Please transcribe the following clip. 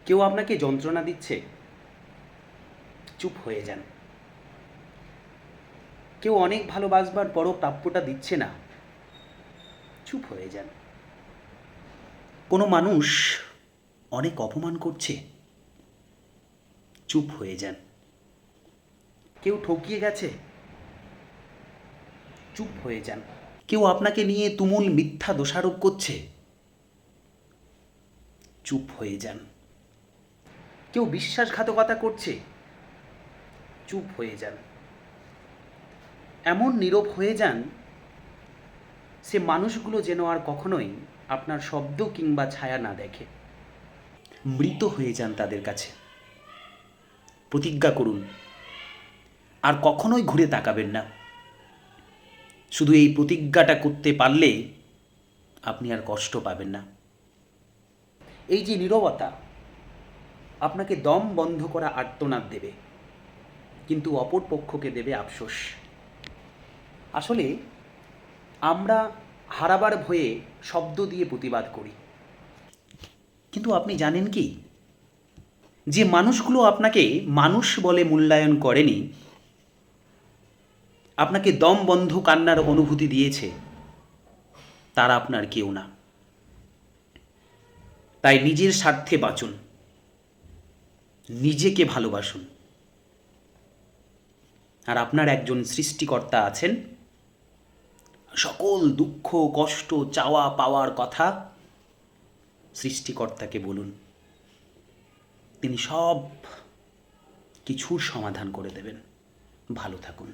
কেউ আপনাকে যন্ত্রণা দিচ্ছে, চুপ হয়ে যান। কেউ অনেক ভালোবাসবার পরও প্রাপ্যটা দিচ্ছে না, চুপ হয়ে যান। কোনো মানুষ অনেক অপমান করছে, চুপ হয়ে যান। কেউ ঠকিয়ে গেছে, চুপ হয়ে যান। কেউ আপনাকে নিয়ে তুমুল মিথ্যা দোষারোপ করছে, চুপ হয়ে যান। কেউ বিশ্বাসঘাতকতা করছে, চুপ হয়ে যান। এমন নীরব হয়ে যান, সে মানুষগুলো যেন আর কখনোই আপনার শব্দ কিংবা ছায়া না দেখে। মৃত হয়ে যান তাদের কাছে। প্রতিজ্ঞা করুন, আর কখনোই ঘুরে তাকাবেন না। শুধু এই প্রতিজ্ঞাটা করতে পারলে আপনি আর কষ্ট পাবেন না। এই যে নীরবতা আপনাকে দম বন্ধ করা আর্তনাদ দেবে, কিন্তু অপর পক্ষকে দেবে আফসোস। আসলে আমরা হারাবার ভয়ে শব্দ দিয়ে প্রতিবাদ করি, কিন্তু আপনি জানেন কি, যে মানুষগুলো আপনাকে মানুষ বলে মূল্যায়ন করেনি, আপনাকে দম বন্ধ কান্নার অনুভূতি দিয়েছে, তারা আপনার কেউ না। তাই নিজের স্বার্থে বাঁচুন, নিজেকে ভালোবাসুন। আর আপনার একজন সৃষ্টিকর্তা আছেন, সকল দুঃখ কষ্ট চাওয়া পাওয়ার কথা সৃষ্টিকর্তাকে বলুন, তিনি সব কিছুর সমাধান করে দেবেন। ভালো থাকুন।